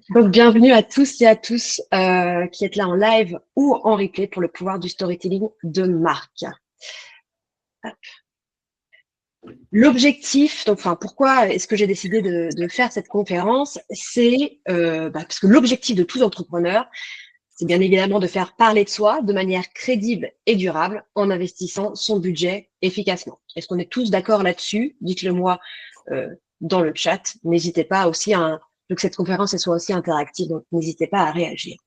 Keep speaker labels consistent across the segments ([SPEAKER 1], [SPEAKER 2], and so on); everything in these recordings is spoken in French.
[SPEAKER 1] Donc, bienvenue à tous et à tous qui êtes là en live ou en replay pour le pouvoir du storytelling de marque. L'objectif, donc, enfin, pourquoi est-ce que j'ai décidé de faire cette conférence? C'est parce que l'objectif de tout entrepreneur, c'est bien évidemment de faire parler de soi de manière crédible et durable en investissant son budget efficacement. Est-ce qu'on est tous d'accord là-dessus? Dites-le moi dans le chat. N'hésitez pas aussi que cette conférence elle soit aussi interactive, donc n'hésitez pas à réagir.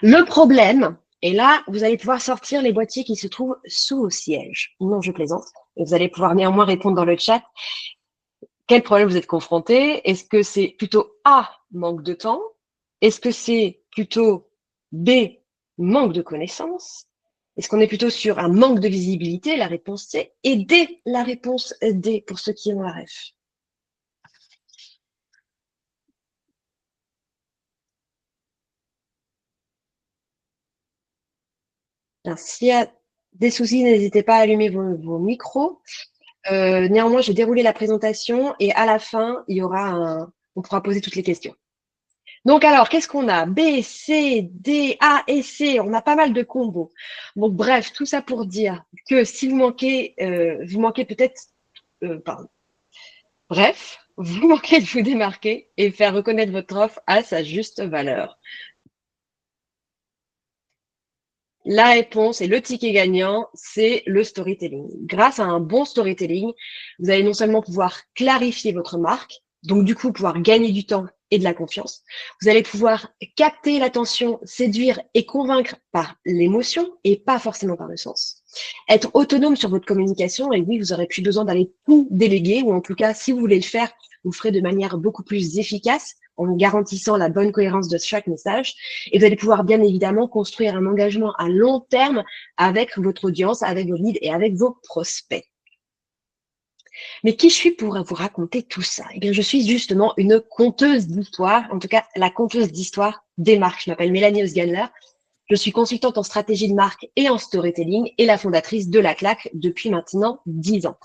[SPEAKER 1] Le problème, et là, vous allez pouvoir sortir les boîtiers qui se trouvent sous le siège. Non, je plaisante. Et vous allez pouvoir néanmoins répondre dans le chat. Quel problème vous êtes confronté? Est-ce que c'est plutôt A, manque de temps? Est-ce que c'est plutôt B, manque de connaissances? Est-ce qu'on est plutôt sur un manque de visibilité? La réponse C. Et D, la réponse D pour ceux qui ont la ref. S'il y a des soucis, n'hésitez pas à allumer vos micros. Néanmoins, je vais dérouler la présentation et à la fin, on pourra poser toutes les questions. Donc alors, qu'est-ce qu'on a? B, C, D, A et C. On a pas mal de combos. Donc bref, tout ça pour dire que si vous manquez peut-être, pardon. Bref, vous manquez de vous démarquer et faire reconnaître votre offre à sa juste valeur. La réponse et le ticket gagnant, c'est le storytelling. Grâce à un bon storytelling, vous allez non seulement pouvoir clarifier votre marque, donc du coup pouvoir gagner du temps et de la confiance. Vous allez pouvoir capter l'attention, séduire et convaincre par l'émotion et pas forcément par le sens. Être autonome sur votre communication, et oui, vous aurez plus besoin d'aller tout déléguer, ou en tout cas, si vous voulez le faire, vous le ferez de manière beaucoup plus efficace en garantissant la bonne cohérence de chaque message. Et vous allez pouvoir bien évidemment construire un engagement à long terme avec votre audience, avec vos leads et avec vos prospects. Mais qui je suis pour vous raconter tout ça? Eh bien, je suis justement une conteuse d'histoire, en tout cas la conteuse d'histoire des marques. Je m'appelle Mélanie Osganler. Je suis consultante en stratégie de marque et en storytelling et la fondatrice de La Claque depuis maintenant 10 ans.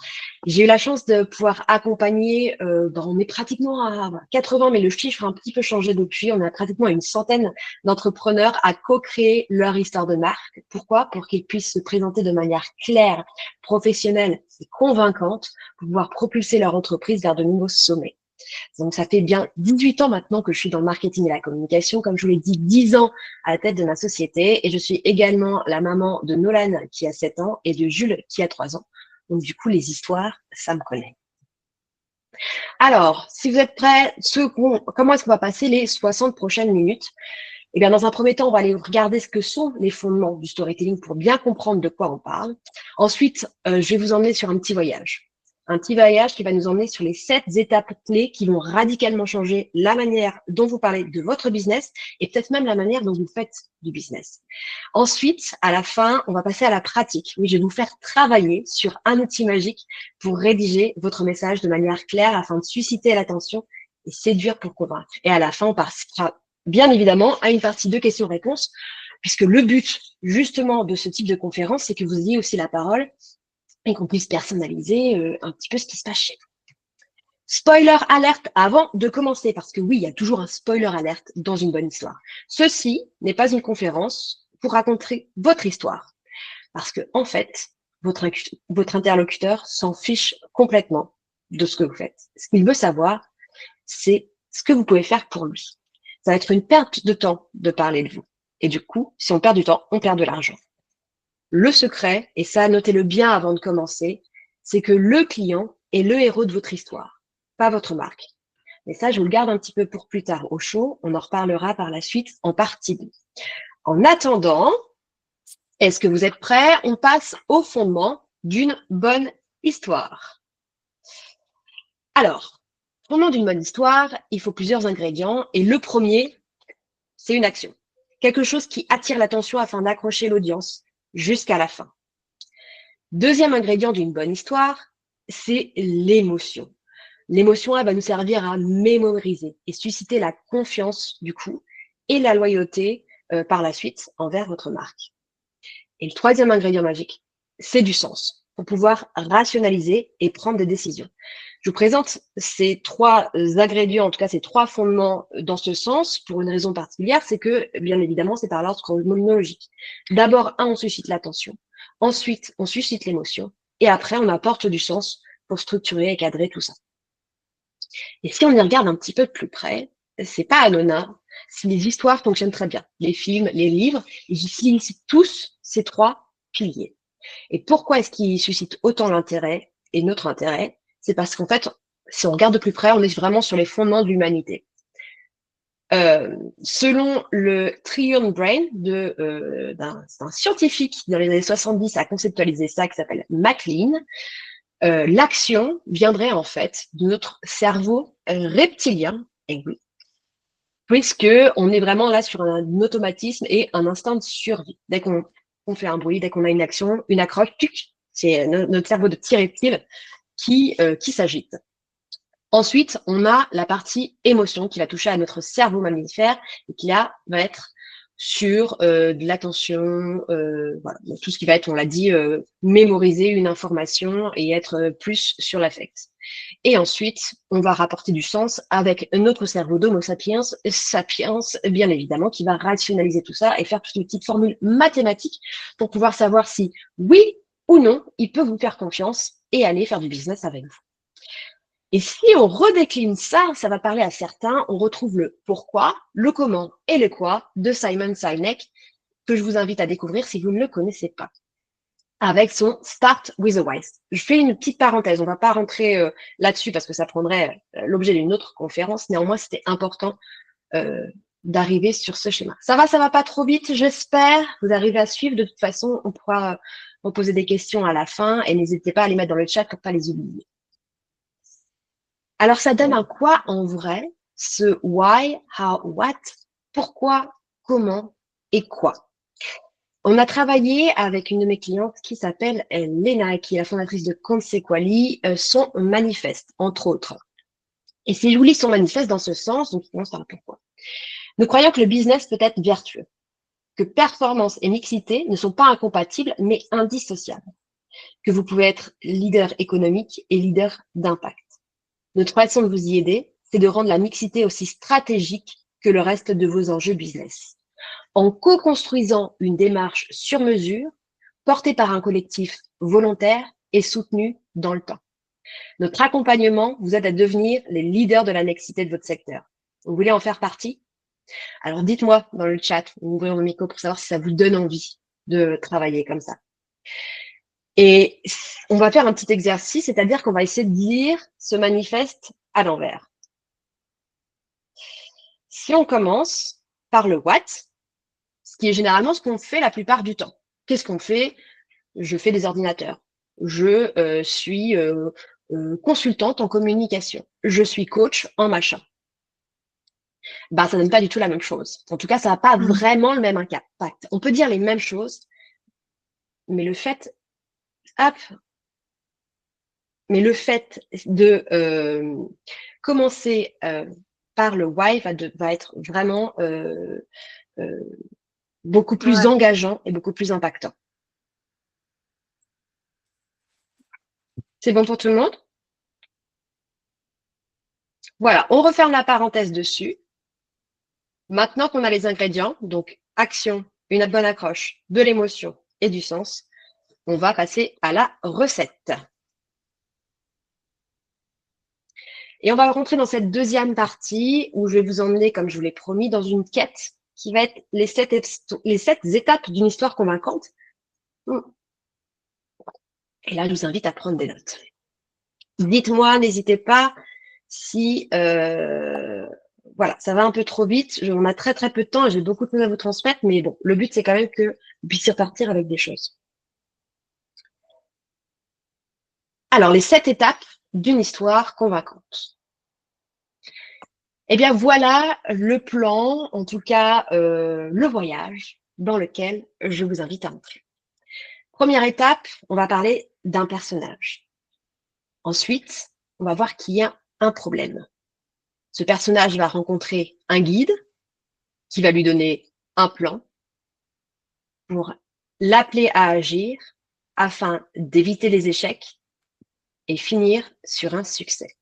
[SPEAKER 1] J'ai eu la chance de pouvoir accompagner, on est pratiquement à 80, mais le chiffre a un petit peu changé depuis. On a pratiquement une centaine d'entrepreneurs à co-créer leur histoire de marque. Pourquoi? Pour qu'ils puissent se présenter de manière claire, professionnelle et convaincante pour pouvoir propulser leur entreprise vers de nouveaux sommets. Donc, ça fait bien 18 ans maintenant que je suis dans le marketing et la communication. Comme je vous l'ai dit, 10 ans à la tête de ma société. Et je suis également la maman de Nolan qui a 7 ans et de Jules qui a 3 ans. Donc, du coup, les histoires, ça me connaît. Alors, si vous êtes prêts, comment est-ce qu'on va passer les 60 prochaines minutes? Eh bien, dans un premier temps, on va aller regarder ce que sont les fondements du storytelling pour bien comprendre de quoi on parle. Ensuite, je vais vous emmener sur un petit voyage. Un petit voyage qui va nous emmener sur les 7 étapes clés qui vont radicalement changer la manière dont vous parlez de votre business et peut-être même la manière dont vous faites du business. Ensuite, à la fin, on va passer à la pratique. Oui, je vais vous faire travailler sur un outil magique pour rédiger votre message de manière claire afin de susciter l'attention et séduire pour convaincre. Et à la fin, on passera bien évidemment à une partie de questions-réponses, puisque le but justement de ce type de conférence, c'est que vous ayez aussi la parole et qu'on puisse personnaliser un petit peu ce qui se passe chez vous. Spoiler alerte avant de commencer, parce que oui, il y a toujours un spoiler alerte dans une bonne histoire. Ceci n'est pas une conférence pour raconter votre histoire, parce que en fait, votre interlocuteur s'en fiche complètement de ce que vous faites. Ce qu'il veut savoir, c'est ce que vous pouvez faire pour lui. Ça va être une perte de temps de parler de vous. Et du coup, si on perd du temps, on perd de l'argent. Le secret, et ça, notez-le bien avant de commencer, c'est que le client est le héros de votre histoire, pas votre marque. Mais ça, je vous le garde un petit peu pour plus tard au chaud. On en reparlera par la suite en partie 2. En attendant, est-ce que vous êtes prêts? On passe au fondement d'une bonne histoire. Alors, fondement d'une bonne histoire, il faut plusieurs ingrédients. Et le premier, c'est une action. Quelque chose qui attire l'attention afin d'accrocher l'audience jusqu'à la fin. Deuxième ingrédient d'une bonne histoire, c'est l'émotion. L'émotion, elle va nous servir à mémoriser et susciter la confiance du coup et la loyauté par la suite envers votre marque. Et le troisième ingrédient magique, c'est du sens. pour pouvoir rationaliser et prendre des décisions. Je vous présente ces 3 ingrédients, en tout cas ces 3 fondements dans ce sens, pour une raison particulière, c'est que, bien évidemment, c'est par l'ordre chronologique. D'abord, on suscite l'attention. Ensuite, on suscite l'émotion. Et après, on apporte du sens pour structurer et cadrer tout ça. Et si on y regarde un petit peu de plus près, c'est pas anodin si les histoires fonctionnent très bien. Les films, les livres, ils utilisent tous ces 3 piliers. Et pourquoi est-ce qu'ils suscitent autant l'intérêt et notre intérêt? C'est parce qu'en fait, si on regarde de plus près, on est vraiment sur les fondements de l'humanité. Selon le Triune Brain d'un scientifique qui, dans les années 70, a conceptualisé ça, qui s'appelle MacLean, l'action viendrait en fait de notre cerveau reptilien, et oui, puisque on est vraiment là sur un automatisme et un instinct de survie. Dès qu'on fait un bruit, dès qu'on a une action, une accroche, c'est notre cerveau de petit reptile qui s'agite. Ensuite, on a la partie émotion qui va toucher à notre cerveau mammifère et qui là va être sur de l'attention, voilà, tout ce qui va être, on l'a dit, mémoriser une information et être plus sur l'affect. Et ensuite, on va rapporter du sens avec notre cerveau d'Homo sapiens, bien évidemment, qui va rationaliser tout ça et faire toutes les petites formules mathématiques pour pouvoir savoir si, oui ou non, il peut vous faire confiance et aller faire du business avec vous. Et si on redécline ça, ça va parler à certains, on retrouve le pourquoi, le comment et le quoi de Simon Sinek, que je vous invite à découvrir si vous ne le connaissez pas, avec son Start with a Why. Je fais une petite parenthèse, on ne va pas rentrer là-dessus parce que ça prendrait l'objet d'une autre conférence, néanmoins c'était important d'arriver sur ce schéma. Ça va pas trop vite, j'espère, vous arrivez à suivre, de toute façon on pourra reposer des questions à la fin et n'hésitez pas à les mettre dans le chat pour pas les oublier. Alors, ça donne un quoi en vrai, ce why, how, what, pourquoi, comment et quoi. On a travaillé avec une de mes clientes qui s'appelle Lena, qui est la fondatrice de Consequally, son manifeste, entre autres. Et si je vous lis son manifeste dans ce sens, donc on par pourquoi. Nous croyons que le business peut être vertueux, que performance et mixité ne sont pas incompatibles, mais indissociables, que vous pouvez être leader économique et leader d'impact. Notre façon de vous y aider, c'est de rendre la mixité aussi stratégique que le reste de vos enjeux business. En co-construisant une démarche sur mesure, portée par un collectif volontaire et soutenu dans le temps. Notre accompagnement vous aide à devenir les leaders de la mixité de votre secteur. Vous voulez en faire partie? Alors dites-moi dans le chat, ouvrez vos micros pour savoir si ça vous donne envie de travailler comme ça. Et on va faire un petit exercice, c'est-à-dire qu'on va essayer de lire ce manifeste à l'envers. Si on commence par le what, ce qui est généralement ce qu'on fait la plupart du temps. Qu'est-ce qu'on fait? Je fais des ordinateurs. Je suis consultante en communication. Je suis coach en machin. Ben, ça donne pas du tout la même chose. En tout cas, ça n'a pas vraiment le même impact. On peut dire les mêmes choses, mais le fait, de commencer par le why va être vraiment beaucoup plus engageant et beaucoup plus impactant. C'est bon pour tout le monde? Voilà, on referme la parenthèse dessus. Maintenant qu'on a les ingrédients, donc action, une bonne accroche, de l'émotion et du sens, on va passer à la recette. Et on va rentrer dans cette deuxième partie où je vais vous emmener, comme je vous l'ai promis, dans une quête qui va être les 7 étapes d'une histoire convaincante. Et là, je vous invite à prendre des notes. Dites-moi, n'hésitez pas si voilà, ça va un peu trop vite. On a très peu de temps et j'ai beaucoup de choses à vous transmettre, mais bon, le but c'est quand même que vous puissiez repartir avec des choses. Alors, les 7 étapes d'une histoire convaincante. Eh bien, voilà le plan, en tout cas le voyage dans lequel je vous invite à entrer. Première étape, on va parler d'un personnage. Ensuite, on va voir qu'il y a un problème. Ce personnage va rencontrer un guide qui va lui donner un plan pour l'appeler à agir afin d'éviter les échecs et finir sur un succès.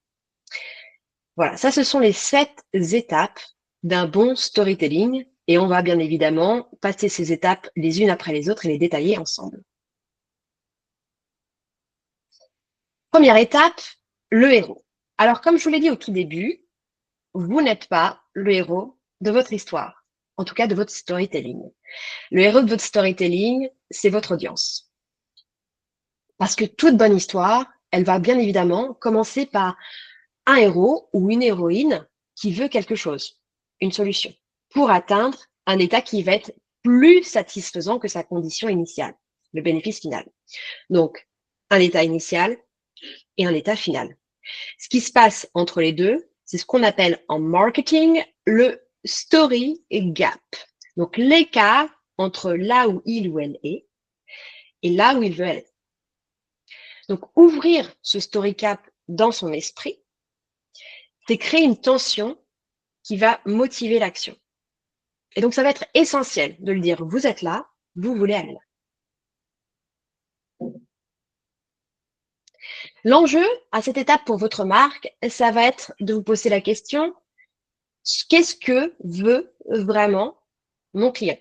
[SPEAKER 1] Voilà, ça, ce sont les 7 étapes d'un bon storytelling et on va bien évidemment passer ces étapes les unes après les autres et les détailler ensemble. Première étape, le héros. Alors, comme je vous l'ai dit au tout début, vous n'êtes pas le héros de votre histoire, en tout cas de votre storytelling. Le héros de votre storytelling, c'est votre audience. Parce que toute bonne histoire, elle va bien évidemment commencer par un héros ou une héroïne qui veut quelque chose, une solution, pour atteindre un état qui va être plus satisfaisant que sa condition initiale, le bénéfice final. Donc, un état initial et un état final. Ce qui se passe entre les deux, c'est ce qu'on appelle en marketing le story gap. Donc, l'écart entre là où il ou elle est et là où il veut aller. Donc, ouvrir ce story gap dans son esprit, c'est créer une tension qui va motiver l'action. Et donc, ça va être essentiel de le dire, vous êtes là, vous voulez aller là. L'enjeu à cette étape pour votre marque, ça va être de vous poser la question, qu'est-ce que veut vraiment mon client?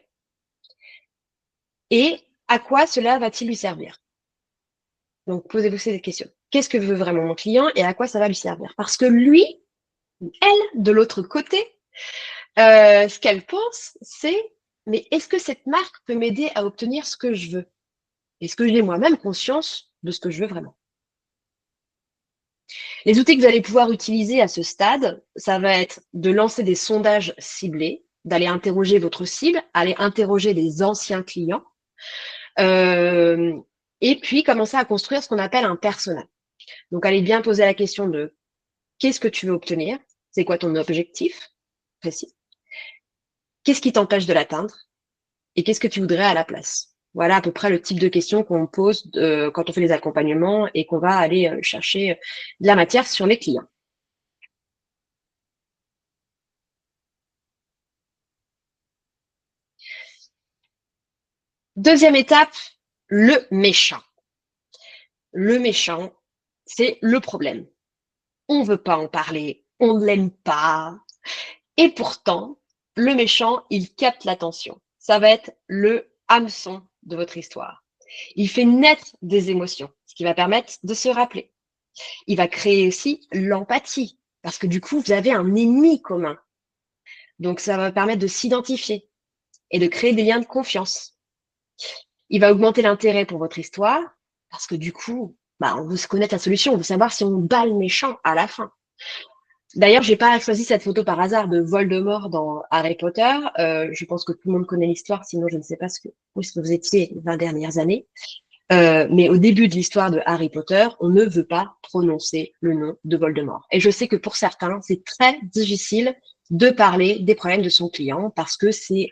[SPEAKER 1] Et à quoi cela va-t-il lui servir? Donc, posez-vous ces questions. Qu'est-ce que veut vraiment mon client et à quoi ça va lui servir? Parce que lui, elle, de l'autre côté, ce qu'elle pense, c'est, mais est-ce que cette marque peut m'aider à obtenir ce que je veux? Est-ce que j'ai moi-même conscience de ce que je veux vraiment? Les outils que vous allez pouvoir utiliser à ce stade, ça va être de lancer des sondages ciblés, d'aller interroger votre cible, aller interroger les anciens clients, et puis commencer à construire ce qu'on appelle un persona. Donc, allez bien poser la question de qu'est-ce que tu veux obtenir? C'est quoi ton objectif précis? Qu'est-ce qui t'empêche de l'atteindre? Et qu'est-ce que tu voudrais à la place? Voilà à peu près le type de questions qu'on pose quand on fait les accompagnements et qu'on va aller chercher de la matière sur les clients. Deuxième étape, le méchant. Le méchant, c'est le problème. On ne veut pas en parler, on ne l'aime pas. Et pourtant, le méchant, il capte l'attention. Ça va être le hameçon de votre histoire. Il fait naître des émotions, ce qui va permettre de se rappeler. Il va créer aussi l'empathie, parce que du coup, vous avez un ennemi commun. Donc, ça va permettre de s'identifier et de créer des liens de confiance. Il va augmenter l'intérêt pour votre histoire, parce que du coup, on veut se connaître la solution, on veut savoir si on bat le méchant à la fin. D'ailleurs, j'ai pas choisi cette photo par hasard de Voldemort dans Harry Potter. Je pense que tout le monde connaît l'histoire, sinon je ne sais pas où est-ce que vous étiez les 20 dernières années. Mais au début de l'histoire de Harry Potter, on ne veut pas prononcer le nom de Voldemort. Et je sais que pour certains, c'est très difficile de parler des problèmes de son client parce que c'est,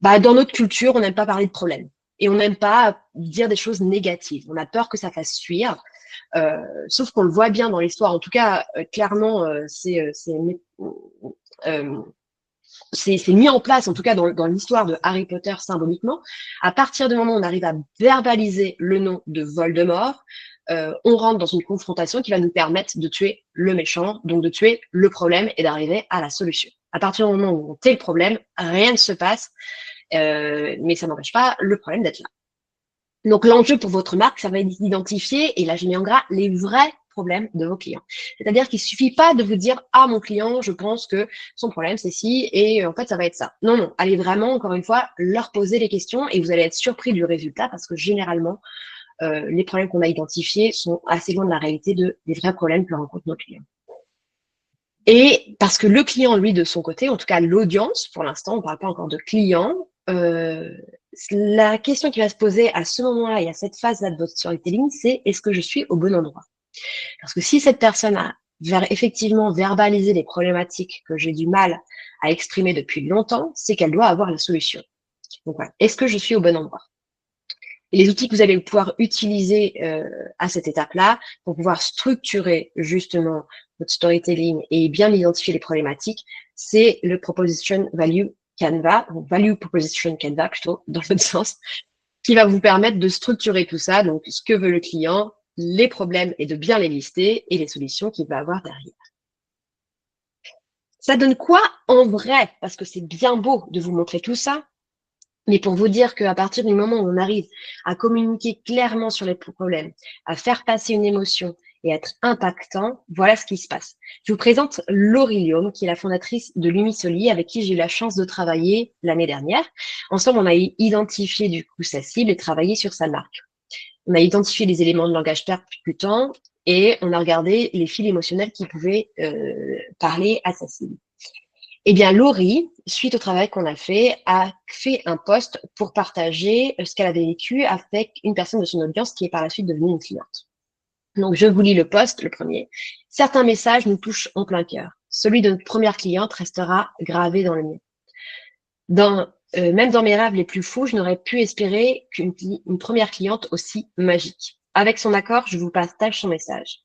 [SPEAKER 1] dans notre culture, on n'aime pas parler de problèmes et on n'aime pas dire des choses négatives. On a peur que ça fasse fuir. Sauf qu'on le voit bien dans l'histoire. En tout cas, clairement, c'est mis en place, en tout cas dans l'histoire de Harry Potter symboliquement. À partir du moment où on arrive à verbaliser le nom de Voldemort, on rentre dans une confrontation qui va nous permettre de tuer le méchant, donc de tuer le problème et d'arriver à la solution. À partir du moment où on tait le problème, rien ne se passe, mais ça n'empêche pas le problème d'être là. Donc, l'enjeu pour votre marque, ça va être d'identifier, et là, j'ai mis en gras, les vrais problèmes de vos clients. C'est-à-dire qu'il suffit pas de vous dire, ah, mon client, je pense que son problème, c'est ci, et en fait, ça va être ça. Non, non. Allez vraiment, encore une fois, leur poser les questions et vous allez être surpris du résultat parce que généralement, les problèmes qu'on a identifiés sont assez loin de la réalité des vrais problèmes que rencontrent nos clients. Et parce que le client, lui, de son côté, en tout cas l'audience, pour l'instant, on ne parle pas encore de client, la question qui va se poser à ce moment-là et à cette phase-là de votre storytelling, c'est est-ce que je suis au bon endroit? Parce que si cette personne a effectivement verbalisé les problématiques que j'ai du mal à exprimer depuis longtemps, c'est qu'elle doit avoir la solution. Donc voilà, est-ce que je suis au bon endroit? Et les outils que vous allez pouvoir utiliser à cette étape-là pour pouvoir structurer justement votre storytelling et bien identifier les problématiques, c'est le Proposition Value Canva, ou Value Proposition Canva plutôt, dans le bon sens. qui va vous permettre de structurer tout ça, donc ce que veut le client, les problèmes et de bien les lister et les solutions qu'il va avoir derrière. Ça donne quoi en vrai? Parce que c'est bien beau de vous montrer tout ça, mais pour vous dire qu'à partir du moment où on arrive à communiquer clairement sur les problèmes, à faire passer une émotion et être impactant, voilà ce qui se passe. Je vous présente Laurie Liomme, qui est la fondatrice de Lumisoli, avec qui j'ai eu la chance de travailler l'année dernière. Ensemble, on a identifié du coup sa cible et travaillé sur sa marque. On a identifié les éléments de langage percutants et on a regardé les fils émotionnels qui pouvaient parler à sa cible. Eh bien, Laurie, suite au travail qu'on a fait un post pour partager ce qu'elle avait vécu avec une personne de son audience qui est par la suite devenue une cliente. Donc, je vous lis le post, le premier. Certains messages nous touchent en plein cœur. Celui de notre première cliente restera gravé dans le mien. Même dans mes rêves les plus fous, je n'aurais pu espérer qu'une première cliente aussi magique. Avec son accord, je vous partage son message.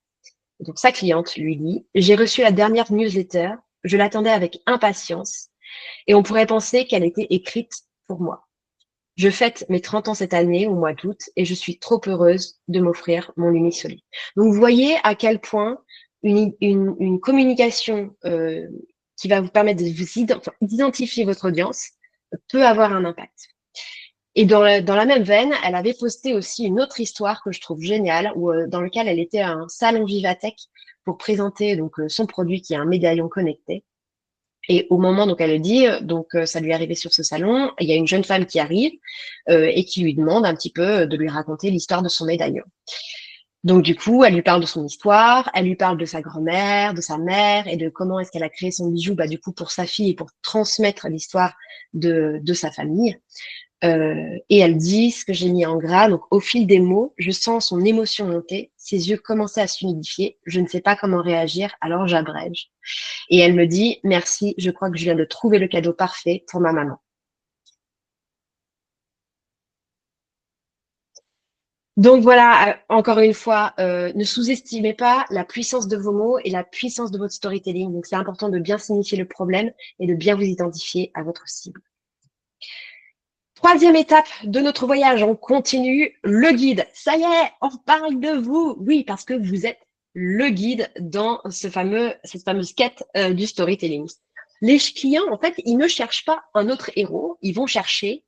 [SPEAKER 1] Donc, sa cliente lui dit « J'ai reçu la dernière newsletter. Je l'attendais avec impatience et on pourrait penser qu'elle était écrite pour moi. Je fête mes 30 ans cette année au mois d'août et je suis trop heureuse de m'offrir mon Lumisoli. » Donc, vous voyez à quel point une communication qui va vous permettre de d'identifier votre audience peut avoir un impact. Et dans la même veine, elle avait posté aussi une autre histoire que je trouve géniale, dans lequel elle était à un salon Vivatech pour présenter donc son produit qui est un médaillon connecté. Et au moment, donc elle dit, ça lui est arrivé sur ce salon, il y a une jeune femme qui arrive et qui lui demande un petit peu de lui raconter l'histoire de son médaillon. Donc du coup, elle lui parle de son histoire, elle lui parle de sa grand-mère, de sa mère et de comment est-ce qu'elle a créé son bijou, du coup pour sa fille et pour transmettre l'histoire de sa famille. Et elle dit ce que j'ai mis en gras. Donc, au fil des mots, je sens son émotion monter. Ses yeux commençaient à s'humidifier. Je ne sais pas comment réagir, alors j'abrège. Et elle me dit, merci, je crois que je viens de trouver le cadeau parfait pour ma maman. Donc voilà, encore une fois, ne sous-estimez pas la puissance de vos mots et la puissance de votre storytelling. Donc c'est important de bien signifier le problème et de bien vous identifier à votre cible. Troisième étape de notre voyage, on continue le guide. Ça y est, on parle de vous. Oui, parce que vous êtes le guide dans cette fameuse quête du storytelling. Les clients, en fait, ils ne cherchent pas un autre héros, ils vont chercher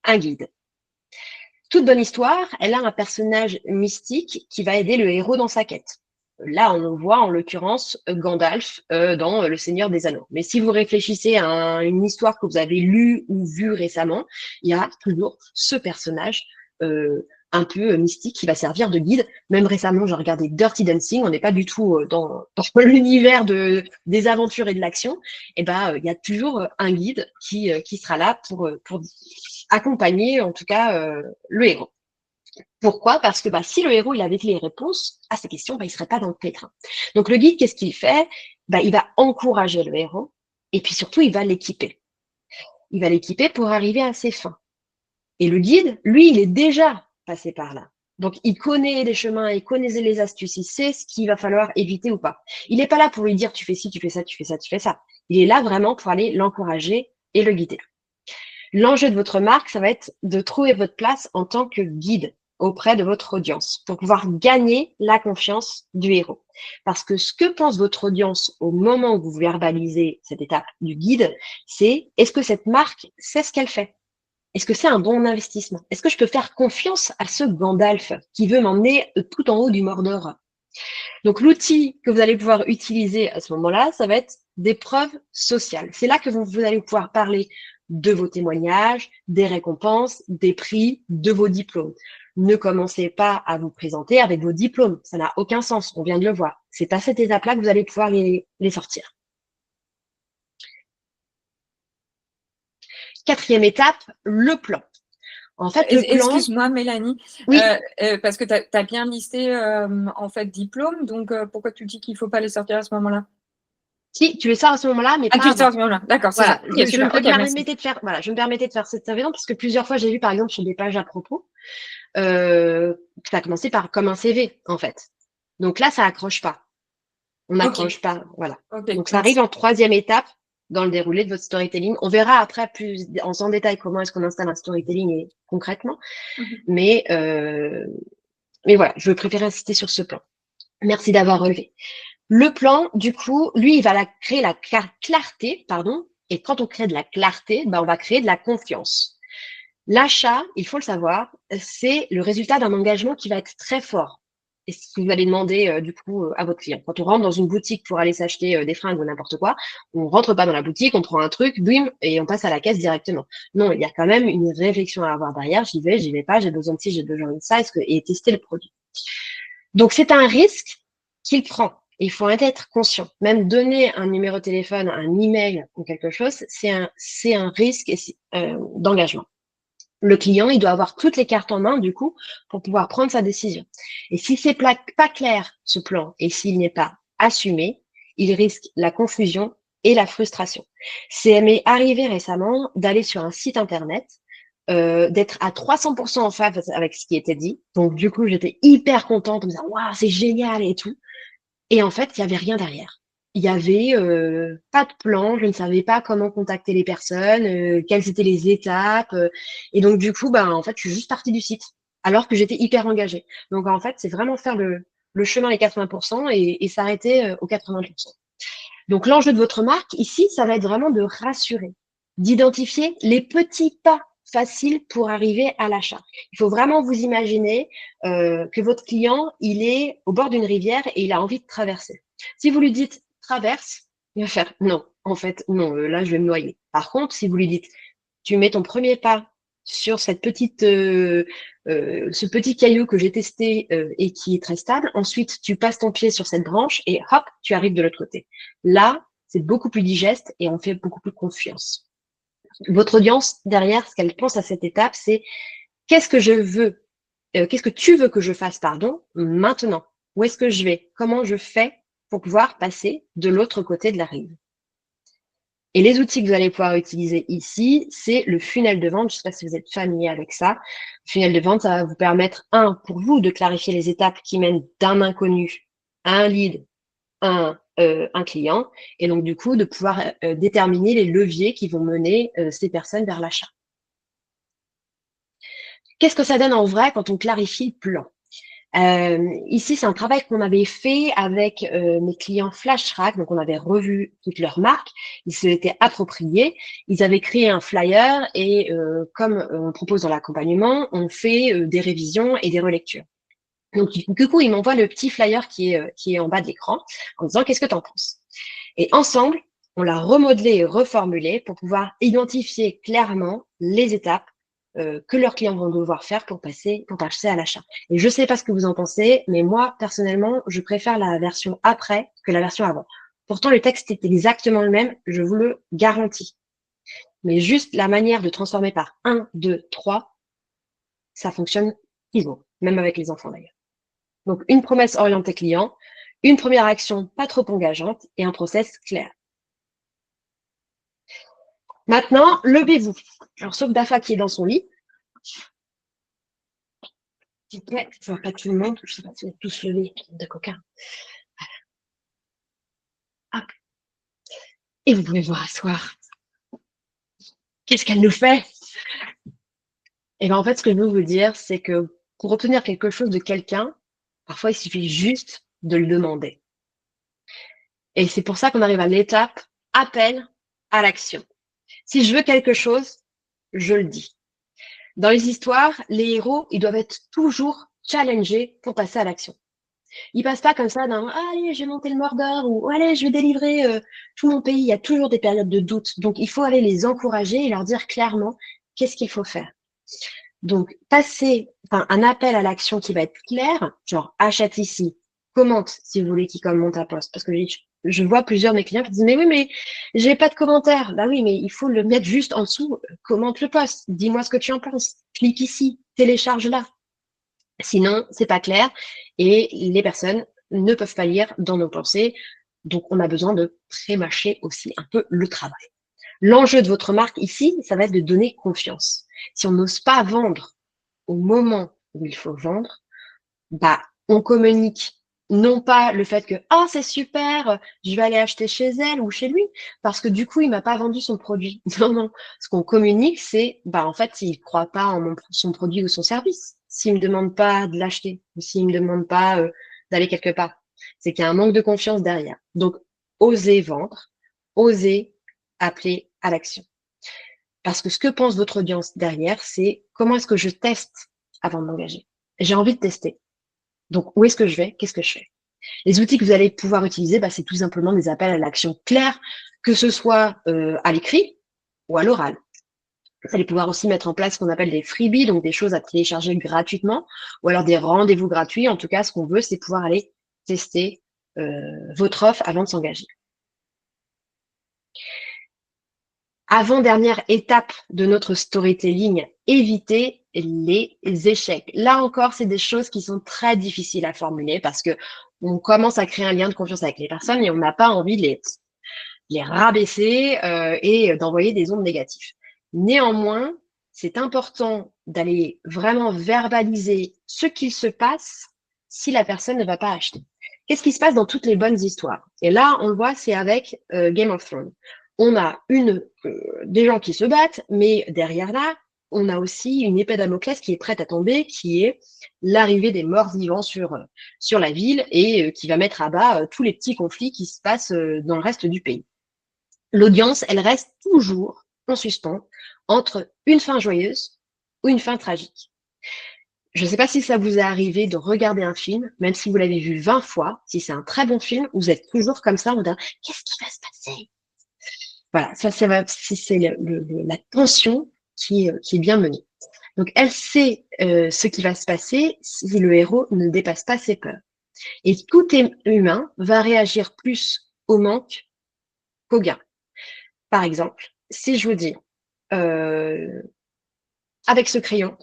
[SPEAKER 1] un guide. Toute bonne histoire, elle a un personnage mystique qui va aider le héros dans sa quête. Là, on le voit en l'occurrence Gandalf dans Le Seigneur des Anneaux. Mais si vous réfléchissez à une histoire que vous avez lue ou vue récemment, il y a toujours ce personnage un peu mystique qui va servir de guide. Même récemment, j'ai regardé Dirty Dancing, on n'est pas du tout dans l'univers des aventures et de l'action. Et ben, il y a toujours un guide qui sera là pour accompagner en tout cas le héros. Pourquoi? Parce que si le héros il avait les réponses à ces questions, il ne serait pas dans le pétrin. Donc le guide, qu'est-ce qu'il fait? Il va encourager le héros et puis surtout, il va l'équiper. Il va l'équiper pour arriver à ses fins. Et le guide, lui, il est déjà passé par là. Donc, il connaît les chemins, il connaît les astuces, il sait ce qu'il va falloir éviter ou pas. Il n'est pas là pour lui dire, tu fais ci, tu fais ça, tu fais ça, tu fais ça. Il est là vraiment pour aller l'encourager et le guider. L'enjeu de votre marque, ça va être de trouver votre place en tant que guide auprès de votre audience pour pouvoir gagner la confiance du héros. Parce que ce que pense votre audience au moment où vous verbalisez cette étape du guide, c'est est-ce que cette marque sait ce qu'elle fait? Est-ce que c'est un bon investissement? Est-ce que je peux faire confiance à ce Gandalf qui veut m'emmener tout en haut du Mordor? Donc, l'outil que vous allez pouvoir utiliser à ce moment-là, ça va être des preuves sociales. C'est là que vous allez pouvoir parler de vos témoignages, des récompenses, des prix, de vos diplômes. Ne commencez pas à vous présenter avec vos diplômes. Ça n'a aucun sens. On vient de le voir. C'est à cette étape-là que vous allez pouvoir les sortir. Quatrième étape, le plan.
[SPEAKER 2] En fait, le plan... Excuse-moi, Mélanie,
[SPEAKER 1] oui.
[SPEAKER 2] Parce que tu as bien listé en fait diplôme, donc pourquoi tu dis qu'il ne faut pas les sortir à ce moment-là?
[SPEAKER 1] Si, tu les sors à ce moment-là, mais pas
[SPEAKER 2] tu les sors à ce moment-là, d'accord, c'est
[SPEAKER 1] voilà.
[SPEAKER 2] ça. Okay,
[SPEAKER 1] je me permettais de faire cette intervention parce que plusieurs fois, j'ai vu, par exemple, sur des pages à propos, que ça a commencé par comme un CV, en fait. Donc là, ça accroche pas. On n'accroche pas, voilà. Donc ça arrive en troisième étape dans le déroulé de votre storytelling. On verra après plus en détail comment est-ce qu'on installe un storytelling et, concrètement. Mais voilà, je préfère insister sur ce plan. Merci d'avoir relevé. Le plan, du coup, lui, il va créer la clarté, pardon. Et quand on crée de la clarté, on va créer de la confiance. L'achat, il faut le savoir, c'est le résultat d'un engagement qui va être très fort. Et ce que vous allez demander du coup à votre client. Quand on rentre dans une boutique pour aller s'acheter des fringues ou n'importe quoi, on rentre pas dans la boutique, on prend un truc, bim, et on passe à la caisse directement. Non, il y a quand même une réflexion à avoir derrière. J'y vais pas, j'ai besoin de ci, j'ai besoin de ça, et tester le produit. Donc c'est un risque qu'il prend. Il faut être conscient. Même donner un numéro de téléphone, un email ou quelque chose, c'est un risque d'engagement. Le client, il doit avoir toutes les cartes en main, du coup, pour pouvoir prendre sa décision. Et si c'est pas clair, ce plan, et s'il n'est pas assumé, il risque la confusion et la frustration. C'est m'est arrivé récemment d'aller sur un site internet, d'être à 300% en phase avec ce qui était dit. Donc, du coup, j'étais hyper contente en me disant, waouh, c'est génial et tout. Et en fait, il n'y avait rien derrière. Il y avait pas de plan, je ne savais pas comment contacter les personnes, quelles étaient les étapes. Et donc, du coup, en fait, je suis juste partie du site, alors que j'étais hyper engagée. Donc, en fait, c'est vraiment faire le chemin les 80% et s'arrêter aux 80%. Donc, l'enjeu de votre marque, ici, ça va être vraiment de rassurer, d'identifier les petits pas faciles pour arriver à l'achat. Il faut vraiment vous imaginer que votre client, il est au bord d'une rivière et il a envie de traverser. Si vous lui dites traverse, il va faire non, en fait, non, là, je vais me noyer. Par contre, si vous lui dites tu mets ton premier pas sur cette ce petit caillou que j'ai testé et qui est très stable. Ensuite, tu passes ton pied sur cette branche et hop, tu arrives de l'autre côté. Là, c'est beaucoup plus digeste et on fait beaucoup plus confiance. Votre audience, derrière, ce qu'elle pense à cette étape, c'est qu'est-ce que je veux, qu'est-ce que tu veux que je fasse, pardon, maintenant? Où est-ce que je vais? Comment je fais pour pouvoir passer de l'autre côté de la rive? Et les outils que vous allez pouvoir utiliser ici, c'est le funnel de vente. Je ne sais pas si vous êtes familier avec ça. Le funnel de vente, ça va vous permettre, pour vous, de clarifier les étapes qui mènent d'un inconnu à un lead, à un client, et donc du coup, de pouvoir déterminer les leviers qui vont mener ces personnes vers l'achat. Qu'est-ce que ça donne en vrai quand on clarifie le plan? Ici, c'est un travail qu'on avait fait avec mes clients FlashRack. Donc, on avait revu toute leur marque. Ils se l'étaient appropriés. Ils avaient créé un flyer et comme on propose dans l'accompagnement, on fait des révisions et des relectures. Donc, du coup, ils m'envoient le petit flyer qui est en bas de l'écran en disant qu'est-ce que tu en penses? Et ensemble, on l'a remodelé et reformulé pour pouvoir identifier clairement les étapes que leurs clients vont devoir faire pour passer à l'achat. Et je ne sais pas ce que vous en pensez, mais moi, personnellement, je préfère la version après que la version avant. Pourtant, le texte est exactement le même, je vous le garantis. Mais juste la manière de transformer par 1, 2, 3, ça fonctionne toujours, même avec les enfants d'ailleurs. Donc, une promesse orientée client, une première action pas trop engageante et un process clair. Maintenant, levez-vous. Alors, sauf Dafa qui est dans son lit. Je vois pas tout le monde, je sais pas si vous êtes tous levés de coca. Hop. Et vous pouvez vous rasseoir. Qu'est-ce qu'elle nous fait? Et bien, en fait, ce que je veux vous dire, c'est que pour obtenir quelque chose de quelqu'un, parfois, il suffit juste de le demander. Et c'est pour ça qu'on arrive à l'étape appel à l'action. Si je veux quelque chose, je le dis. Dans les histoires, les héros, ils doivent être toujours challengés pour passer à l'action. Ils passent pas comme ça d'un allez, je vais monter le Mordor ou allez, je vais délivrer tout mon pays. Il y a toujours des périodes de doute. Donc, il faut aller les encourager et leur dire clairement qu'est-ce qu'il faut faire. Donc, passer un appel à l'action qui va être clair, genre achète ici, commente si vous voulez qu'il commente un post. Parce que je vois plusieurs de mes clients qui disent mais oui, mais j'ai pas de commentaire. Bah oui, mais il faut le mettre juste en dessous. Commente le post. Dis-moi ce que tu en penses. Clique ici. Télécharge là. Sinon, c'est pas clair et les personnes ne peuvent pas lire dans nos pensées. Donc, on a besoin de pré-mâcher aussi un peu le travail. L'enjeu de votre marque ici, ça va être de donner confiance. Si on n'ose pas vendre au moment où il faut vendre, on communique Non pas le fait que ah c'est super, je vais aller acheter chez elle ou chez lui parce que du coup il m'a pas vendu son produit. Non non, ce qu'on communique c'est bah en fait il croit pas en son produit ou son service. S'il me demande pas de l'acheter ou s'il me demande pas d'aller quelque part, c'est qu'il y a un manque de confiance derrière. Donc osez vendre, osez appeler à l'action. Parce que ce que pense votre audience derrière, c'est comment est-ce que je teste avant de m'engager. J'ai envie de tester. Donc où est-ce que je vais? Qu'est-ce que je fais? Les outils que vous allez pouvoir utiliser, bah, c'est tout simplement des appels à l'action clairs, que ce soit à l'écrit ou à l'oral. Vous allez pouvoir aussi mettre en place ce qu'on appelle des freebies, donc des choses à télécharger gratuitement, ou alors des rendez-vous gratuits. En tout cas, ce qu'on veut, c'est pouvoir aller tester votre offre avant de s'engager. Avant-dernière étape de notre storytelling, éviter les échecs. Là encore, c'est des choses qui sont très difficiles à formuler parce que on commence à créer un lien de confiance avec les personnes et on n'a pas envie de les rabaisser et d'envoyer des ondes négatives. Néanmoins, c'est important d'aller vraiment verbaliser ce qu'il se passe si la personne ne va pas acheter. Qu'est-ce qui se passe dans toutes les bonnes histoires? Et là, on le voit, c'est avec Game of Thrones. On a des gens qui se battent, mais derrière là, on a aussi une épée Damoclès qui est prête à tomber, qui est l'arrivée des morts vivants sur la ville et qui va mettre à bas tous les petits conflits qui se passent dans le reste du pays. L'audience, elle reste toujours en suspens entre une fin joyeuse ou une fin tragique. Je ne sais pas si ça vous est arrivé de regarder un film, même si vous l'avez vu 20 fois, si c'est un très bon film, vous êtes toujours comme ça, on dit qu'est-ce qui va se passer? Voilà, ça c'est la tension qui est bien menée. Donc elle sait ce qui va se passer si le héros ne dépasse pas ses peurs. Et tout humain va réagir plus au manque qu'au gain. Par exemple, si je vous dis avec ce crayon,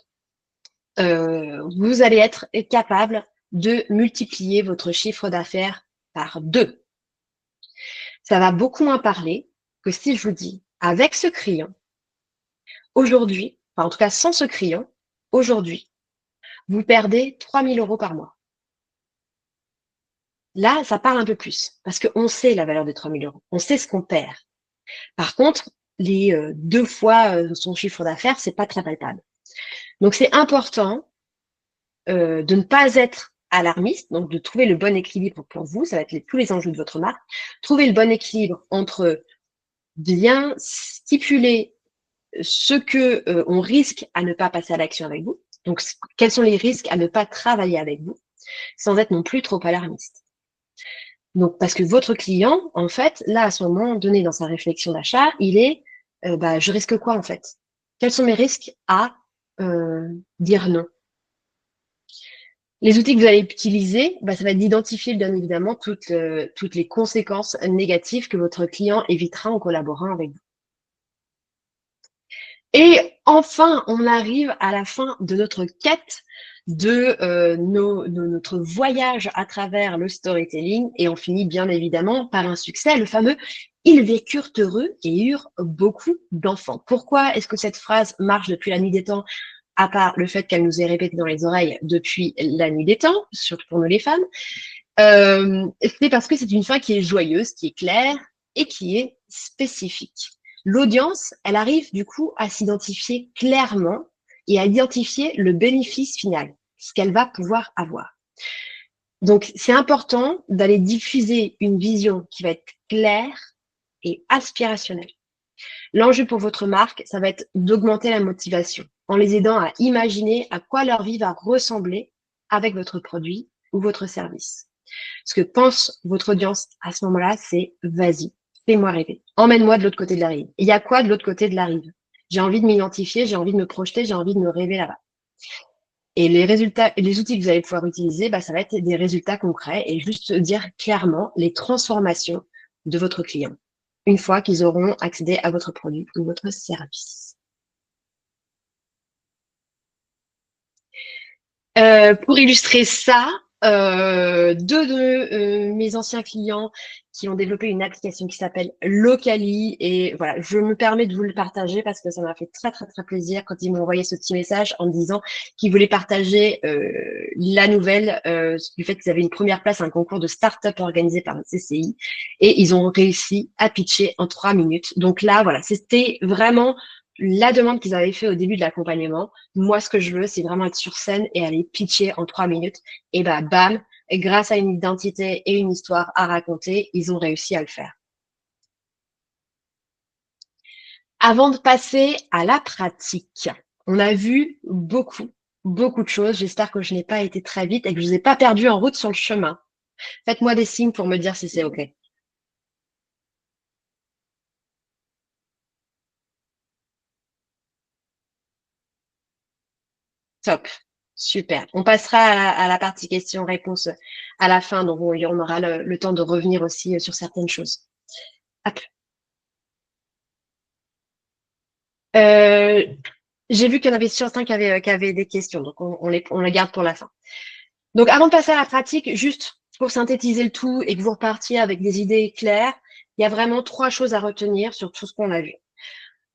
[SPEAKER 1] vous allez être capable de multiplier votre chiffre d'affaires par 2. Ça va beaucoup moins parler que si je vous dis avec ce crayon, aujourd'hui, enfin en tout cas sans ce crayon, aujourd'hui, vous perdez 3 000 € par mois. Là, ça parle un peu plus parce qu'on sait la valeur des 3 000 €. On sait ce qu'on perd. Par contre, les 2 fois son chiffre d'affaires, c'est pas très palpable. Donc, c'est important de ne pas être alarmiste, donc de trouver le bon équilibre pour vous. Ça va être tous les enjeux de votre marque. Trouver le bon équilibre entre bien stipuler ce que on risque à ne pas passer à l'action avec vous. Donc, quels sont les risques à ne pas travailler avec vous, sans être non plus trop alarmiste. Donc, parce que votre client, en fait, là, à ce moment donné, dans sa réflexion d'achat, il est, je risque quoi, en fait? Quels sont mes risques à dire non? Les outils que vous allez utiliser, ça va être d'identifier, bien évidemment, toutes les conséquences négatives que votre client évitera en collaborant avec vous. Et enfin, on arrive à la fin de notre quête de notre voyage à travers le storytelling et on finit bien évidemment par un succès, le fameux « Ils vécurent heureux et eurent beaucoup d'enfants ». Pourquoi est-ce que cette phrase marche depuis la nuit des temps, à part le fait qu'elle nous est répétée dans les oreilles depuis la nuit des temps, surtout pour nous les femmes? C'est parce que c'est une fin qui est joyeuse, qui est claire et qui est spécifique. L'audience, elle arrive du coup à s'identifier clairement et à identifier le bénéfice final, ce qu'elle va pouvoir avoir. Donc, c'est important d'aller diffuser une vision qui va être claire et aspirationnelle. L'enjeu pour votre marque, ça va être d'augmenter la motivation en les aidant à imaginer à quoi leur vie va ressembler avec votre produit ou votre service. Ce que pense votre audience à ce moment-là, c'est vas-y, fais-moi rêver. Emmène-moi de l'autre côté de la rive. Il y a quoi de l'autre côté de la rive? J'ai envie de m'identifier, j'ai envie de me projeter, j'ai envie de me rêver là-bas. Et les résultats, les outils que vous allez pouvoir utiliser, ça va être des résultats concrets et juste dire clairement les transformations de votre client une fois qu'ils auront accédé à votre produit ou votre service. Pour illustrer ça, deux de mes anciens clients qui ont développé une application qui s'appelle Locally. Et voilà, je me permets de vous le partager parce que ça m'a fait très, très, très plaisir quand ils m'ont envoyé ce petit message en me disant qu'ils voulaient partager la nouvelle du fait qu'ils avaient une première place à un concours de start-up organisé par le CCI et ils ont réussi à pitcher en 3 minutes. Donc là, voilà, c'était vraiment la demande qu'ils avaient fait au début de l'accompagnement. Moi, ce que je veux, c'est vraiment être sur scène et aller pitcher en 3 minutes. Et bah, bam, et grâce à une identité et une histoire à raconter, ils ont réussi à le faire. Avant de passer à la pratique, on a vu beaucoup, beaucoup de choses. J'espère que je n'ai pas été très vite et que je ne vous ai pas perdu en route sur le chemin. Faites-moi des signes pour me dire si c'est OK. Top. Super. On passera à la partie questions-réponses à la fin, donc on aura le temps de revenir aussi sur certaines choses. Hop. Euh, j'ai vu qu'il y en avait certains qui avaient des questions, donc on les garde pour la fin. Donc, avant de passer à la pratique, juste pour synthétiser le tout et que vous repartiez avec des idées claires, il y a vraiment 3 choses à retenir sur tout ce qu'on a vu.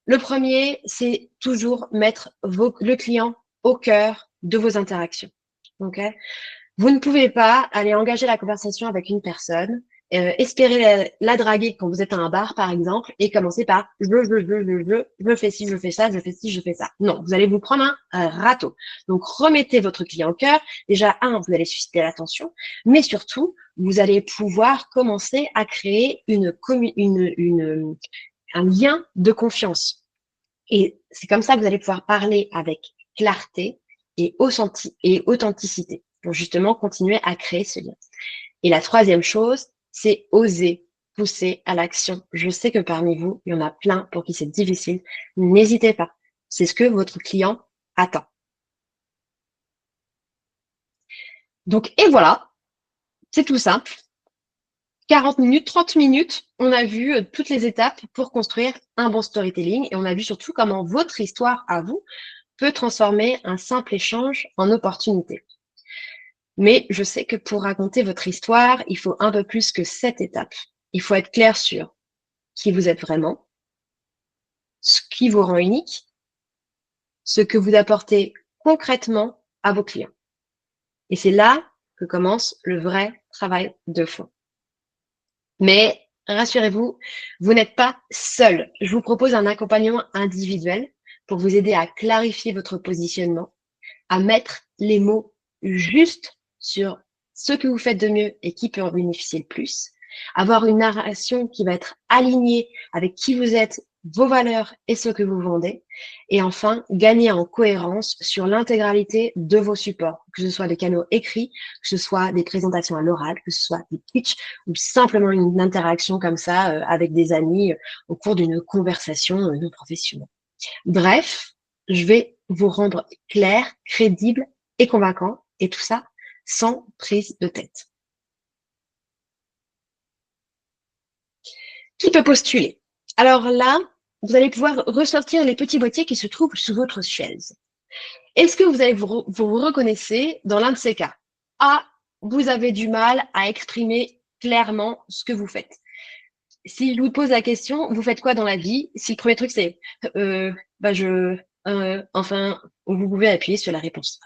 [SPEAKER 1] Le premier, c'est toujours mettre le client au cœur de vos interactions. Okay. Vous ne pouvez pas aller engager la conversation avec une personne, espérer la draguer quand vous êtes à un bar, par exemple, et commencer par je fais ci, je fais ça, je fais ci, je fais ça. Non, vous allez vous prendre un râteau. Donc, remettez votre client au cœur. Déjà, vous allez susciter l'attention, mais surtout, vous allez pouvoir commencer à créer un lien de confiance. Et c'est comme ça que vous allez pouvoir parler avec clarté et authenticité pour justement continuer à créer ce lien. Et la troisième chose, c'est oser pousser à l'action. Je sais que parmi vous, il y en a plein pour qui c'est difficile. N'hésitez pas. C'est ce que votre client attend. Donc, et voilà, c'est tout simple. 40 minutes, 30 minutes, on a vu toutes les étapes pour construire un bon storytelling et on a vu surtout comment votre histoire à vous peut transformer un simple échange en opportunité. Mais je sais que pour raconter votre histoire, il faut un peu plus que cette étape. Il faut être clair sur qui vous êtes vraiment, ce qui vous rend unique, ce que vous apportez concrètement à vos clients. Et c'est là que commence le vrai travail de fond. Mais rassurez-vous, vous n'êtes pas seul. Je vous propose un accompagnement individuel pour vous aider à clarifier votre positionnement, à mettre les mots justes sur ce que vous faites de mieux et qui peut en bénéficier le plus, avoir une narration qui va être alignée avec qui vous êtes, vos valeurs et ce que vous vendez, et enfin, gagner en cohérence sur l'intégralité de vos supports, que ce soit des canaux écrits, que ce soit des présentations à l'oral, que ce soit des pitchs ou simplement une interaction comme ça avec des amis au cours d'une conversation non professionnelle. Bref, je vais vous rendre clair, crédible et convaincant, et tout ça sans prise de tête. Qui peut postuler? Alors là, vous allez pouvoir ressortir les petits boîtiers qui se trouvent sous votre chaise. Est-ce que vous reconnaissez dans l'un de ces cas? A, vous avez du mal à exprimer clairement ce que vous faites. Si je vous pose la question, vous faites quoi dans la vie? Si le premier truc c'est enfin, vous pouvez appuyer sur la réponse.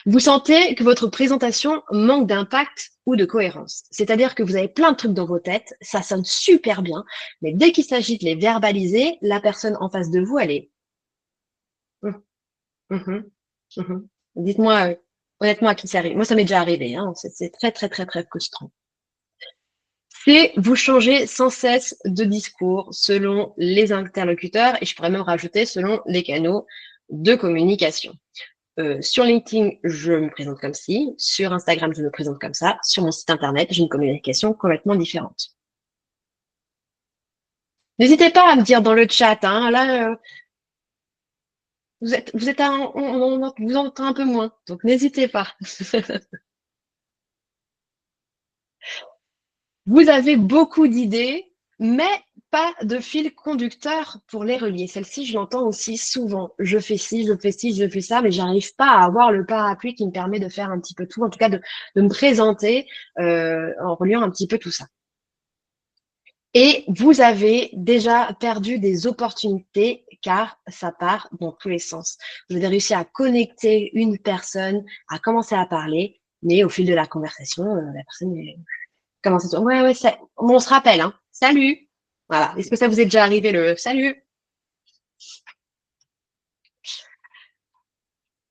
[SPEAKER 1] Vous sentez que votre présentation manque d'impact ou de cohérence. C'est-à-dire que vous avez plein de trucs dans vos têtes, ça sonne super bien, mais dès qu'il s'agit de les verbaliser, la personne en face de vous, elle est Mhm, mhm. Dites-moi honnêtement à qui ça arrive. Moi, ça m'est déjà arrivé, hein. C'est très, très, très, très frustrant. C'est vous changez sans cesse de discours selon les interlocuteurs et je pourrais même rajouter selon les canaux de communication. Sur LinkedIn, je me présente comme ci. Sur Instagram, je me présente comme ça. Sur mon site internet, j'ai une communication complètement différente. N'hésitez pas à me dire dans le chat, hein, là, on vous entend un peu moins, donc n'hésitez pas. Vous avez beaucoup d'idées, mais pas de fil conducteur pour les relier. Celle-ci, je l'entends aussi souvent. Je fais ci, je fais ci, je fais ça, mais j'arrive pas à avoir le parapluie qui me permet de faire un petit peu tout, en tout cas de me présenter en reliant un petit peu tout ça. Et vous avez déjà perdu des opportunités car ça part dans tous les sens. Vous avez réussi à connecter une personne, à commencer à parler, mais au fil de la conversation, la personne commence à dire ouais, ouais, on se rappelle, hein. Salut. Voilà. Est-ce que ça vous est déjà arrivé le salut?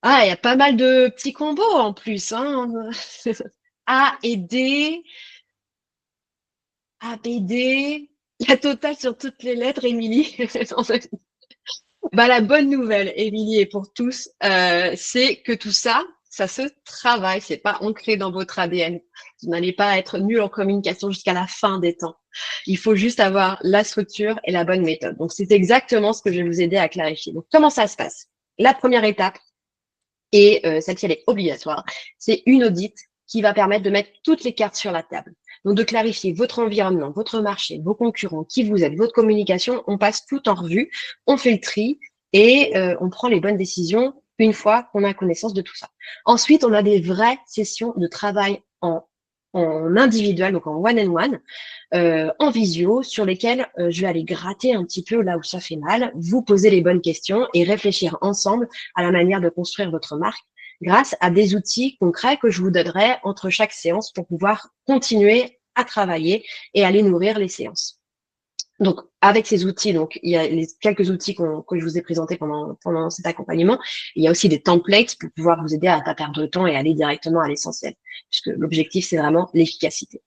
[SPEAKER 1] Ah, il y a pas mal de petits combos en plus, hein. A et D, A, B, D, la totale sur toutes les lettres, Émilie. Bah, la bonne nouvelle, Émilie, et pour tous, c'est que tout ça, ça se travaille, c'est pas ancré dans votre ADN. Vous n'allez pas être nul en communication jusqu'à la fin des temps. Il faut juste avoir la structure et la bonne méthode. Donc, c'est exactement ce que je vais vous aider à clarifier. Donc, comment ça se passe? La première étape, et celle-ci, elle est obligatoire, c'est une audit qui va permettre de mettre toutes les cartes sur la table. Donc, de clarifier votre environnement, votre marché, vos concurrents, qui vous êtes, votre communication. On passe tout en revue, on fait le tri et on prend les bonnes décisions une fois qu'on a connaissance de tout ça. Ensuite, on a des vraies sessions de travail en individuel, donc en one-on-one, en visio, sur lesquelles je vais aller gratter un petit peu là où ça fait mal, vous poser les bonnes questions et réfléchir ensemble à la manière de construire votre marque grâce à des outils concrets que je vous donnerai entre chaque séance pour pouvoir continuer à travailler et aller nourrir les séances. Donc, avec ces outils, donc il y a quelques outils que je vous ai présentés pendant cet accompagnement. Il y a aussi des templates pour pouvoir vous aider à ne pas perdre de temps et aller directement à l'essentiel, puisque l'objectif, c'est vraiment l'efficacité.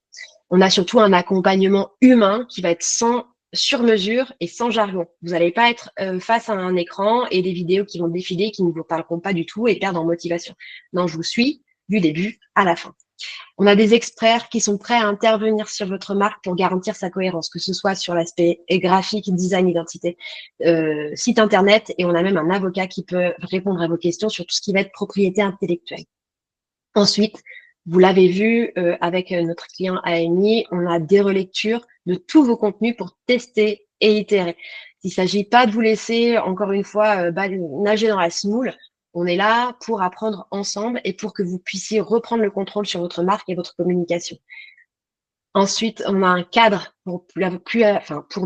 [SPEAKER 1] On a surtout un accompagnement humain qui va être sans sur-mesure et sans jargon. Vous n'allez pas être face à un écran et des vidéos qui vont défiler, qui ne vous parleront pas du tout et perdre en motivation. Non, je vous suis du début à la fin. On a des experts qui sont prêts à intervenir sur votre marque pour garantir sa cohérence, que ce soit sur l'aspect graphique, design, identité, site internet, et on a même un avocat qui peut répondre à vos questions sur tout ce qui va être propriété intellectuelle. Ensuite, vous l'avez vu avec notre client AMI, on a des relectures de tous vos contenus pour tester et itérer. Il ne s'agit pas de vous laisser, encore une fois, nager dans la semoule. On est là pour apprendre ensemble et pour que vous puissiez reprendre le contrôle sur votre marque et votre communication. Ensuite, on a un cadre pour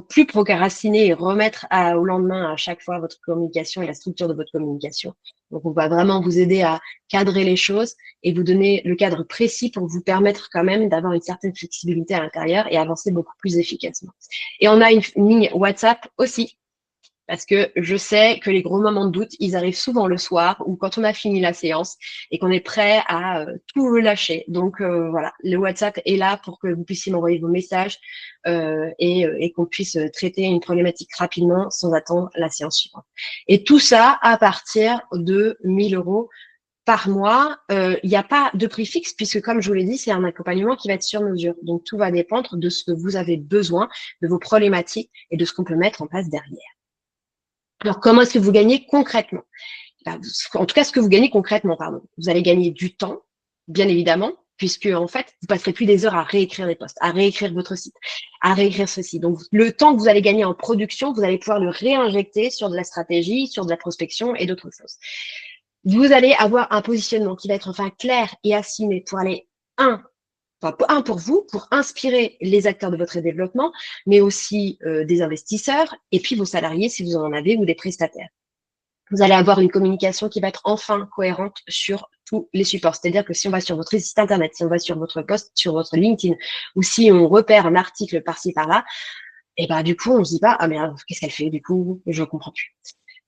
[SPEAKER 1] plus procrastiner et remettre au lendemain à chaque fois votre communication et la structure de votre communication. Donc, on va vraiment vous aider à cadrer les choses et vous donner le cadre précis pour vous permettre quand même d'avoir une certaine flexibilité à l'intérieur et avancer beaucoup plus efficacement. Et on a une ligne WhatsApp aussi, parce que je sais que les gros moments de doute, ils arrivent souvent le soir ou quand on a fini la séance et qu'on est prêt à tout lâcher. Donc voilà, le WhatsApp est là pour que vous puissiez m'envoyer vos messages et qu'on puisse traiter une problématique rapidement sans attendre la séance suivante. Et tout ça à partir de 1 000 € par mois. Il n'y a pas de prix fixe puisque, comme je vous l'ai dit, c'est un accompagnement qui va être sur mesure. Donc tout va dépendre de ce que vous avez besoin, de vos problématiques et de ce qu'on peut mettre en place derrière. Alors, comment est-ce que vous gagnez concrètement? En tout cas, ce que vous gagnez concrètement, pardon. Vous allez gagner du temps, bien évidemment, puisque, en fait, vous passerez plus des heures à réécrire les posts, à réécrire votre site, à réécrire ceci. Donc, le temps que vous allez gagner en production, vous allez pouvoir le réinjecter sur de la stratégie, sur de la prospection et d'autres choses. Vous allez avoir un positionnement qui va être enfin clair et assumé pour aller, pour vous, pour inspirer les acteurs de votre développement, mais aussi des investisseurs et puis vos salariés si vous en avez ou des prestataires. Vous allez avoir une communication qui va être enfin cohérente sur tous les supports. C'est-à-dire que si on va sur votre site internet, si on va sur votre post, sur votre LinkedIn, ou si on repère un article par-ci par-là, et ben du coup on se dit pas ah mais qu'est-ce qu'elle fait du coup je comprends plus.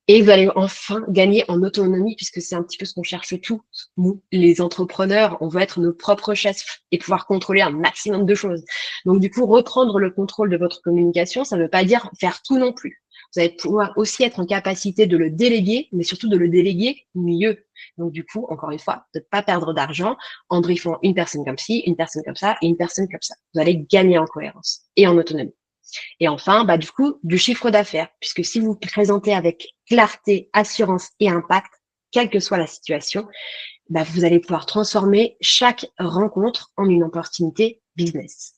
[SPEAKER 1] Et vous allez enfin gagner en autonomie, puisque c'est un petit peu ce qu'on cherche tous, nous, les entrepreneurs. On veut être nos propres chefs et pouvoir contrôler un maximum de choses. Donc, du coup, reprendre le contrôle de votre communication, ça ne veut pas dire faire tout non plus. Vous allez pouvoir aussi être en capacité de le déléguer, mais surtout de le déléguer mieux. Donc, du coup, encore une fois, de ne pas perdre d'argent en briefant une personne comme ci, une personne comme ça et une personne comme ça. Vous allez gagner en cohérence et en autonomie. Et enfin, du coup, du chiffre d'affaires, puisque si vous vous présentez avec clarté, assurance et impact, quelle que soit la situation, vous allez pouvoir transformer chaque rencontre en une opportunité business.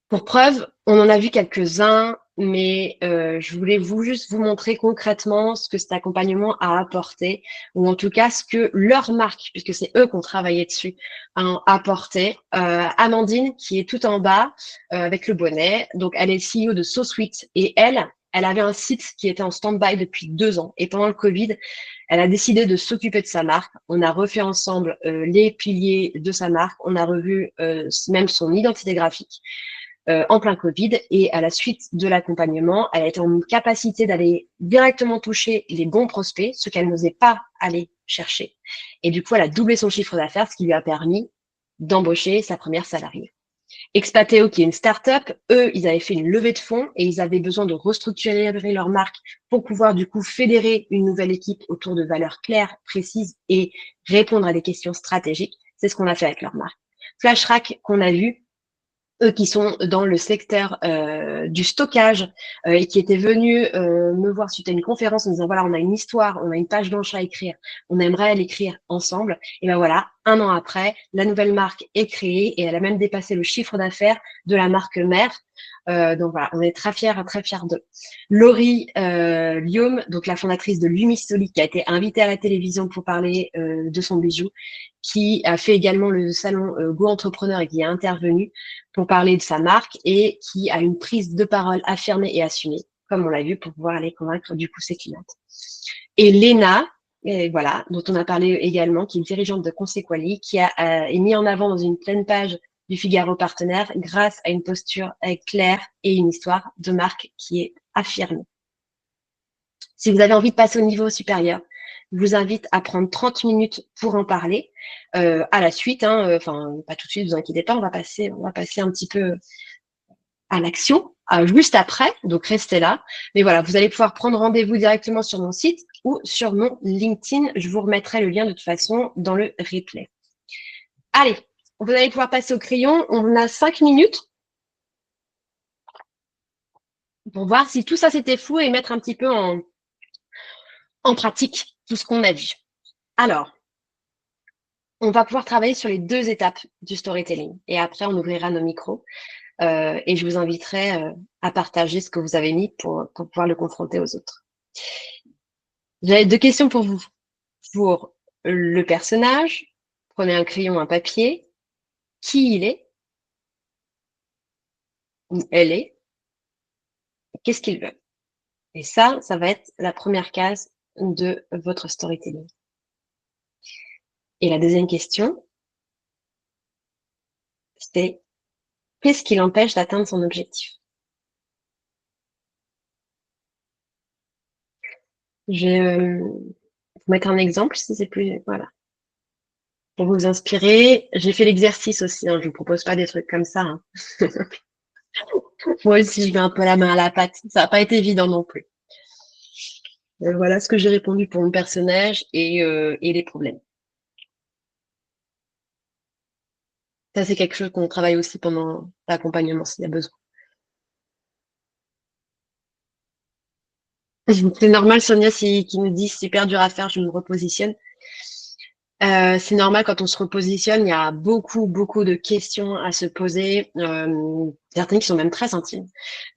[SPEAKER 1] Pour preuve, on en a vu quelques-uns, mais je voulais juste vous montrer concrètement ce que cet accompagnement a apporté, ou en tout cas ce que leur marque, puisque c'est eux qui ont travaillé dessus, a apporté. Amandine, qui est tout en bas avec le bonnet, donc elle est CEO de SoSweet, et elle avait un site qui était en stand-by depuis 2 ans. Et pendant le Covid, elle a décidé de s'occuper de sa marque. On a refait ensemble les piliers de sa marque. On a revu même son identité graphique en plein Covid. Et à la suite de l'accompagnement, elle a été en capacité d'aller directement toucher les bons prospects, ce qu'elle n'osait pas aller chercher. Et du coup, elle a doublé son chiffre d'affaires, ce qui lui a permis d'embaucher sa première salariée. Expateo, qui est une start-up, eux, ils avaient fait une levée de fonds et ils avaient besoin de restructurer leur marque pour pouvoir du coup fédérer une nouvelle équipe autour de valeurs claires, précises et répondre à des questions stratégiques. C'est ce qu'on a fait avec leur marque. FlashRack, qu'on a vu, eux qui sont dans le secteur du stockage et qui étaient venus me voir suite à une conférence en disant voilà, on a une histoire, on a une page blanche à écrire, on aimerait l'écrire ensemble. Et ben voilà, 1 an après, la nouvelle marque est créée et elle a même dépassé le chiffre d'affaires de la marque mère. Donc voilà, on est très fiers d'eux. Laurie Lium, donc la fondatrice de Lumistoli, qui a été invitée à la télévision pour parler de son bijou, qui a fait également le salon Go Entrepreneur et qui est intervenu pour parler de sa marque et qui a une prise de parole affirmée et assumée, comme on l'a vu, pour pouvoir aller convaincre du coup ses clientes. Et Léna, voilà, dont on a parlé également, qui est dirigeante de Consequali, qui est mis en avant dans une pleine page du Figaro Partenaire grâce à une posture claire et une histoire de marque qui est affirmée. Si vous avez envie de passer au niveau supérieur, je vous invite à prendre 30 minutes pour en parler à la suite. Enfin, pas tout de suite, ne vous inquiétez pas, on va passer un petit peu à l'action juste après, donc restez là. Mais voilà, vous allez pouvoir prendre rendez-vous directement sur mon site ou sur mon LinkedIn. Je vous remettrai le lien de toute façon dans le replay. Allez, vous allez pouvoir passer au crayon. On a 5 minutes pour voir si tout ça c'était fou et mettre un petit peu en pratique tout ce qu'on a vu. Alors, on va pouvoir travailler sur les 2 étapes du storytelling. Et après, on ouvrira nos micros. Et je vous inviterai à partager ce que vous avez mis pour pouvoir le confronter aux autres. J'avais 2 questions pour vous. Pour le personnage, prenez un crayon, un papier. Qui il est, ou elle est, qu'est-ce qu'il veut. Et ça va être la première case de votre storytelling. Et la deuxième question, c'est qu'est-ce qui l'empêche d'atteindre son objectif? Je vais vous mettre un exemple, si c'est plus... Voilà. Pour vous inspirer, j'ai fait l'exercice aussi. Je vous propose pas des trucs comme ça. Moi aussi, je mets un peu la main à la pâte. Ça n'a pas été évident non plus. Voilà ce que j'ai répondu pour mon personnage et les problèmes. Ça, c'est quelque chose qu'on travaille aussi pendant l'accompagnement s'il y a besoin. C'est normal, Sonia, qui nous dit c'est hyper dur à faire, je me repositionne. C'est normal quand on se repositionne, il y a beaucoup, beaucoup de questions à se poser, certaines qui sont même très intimes.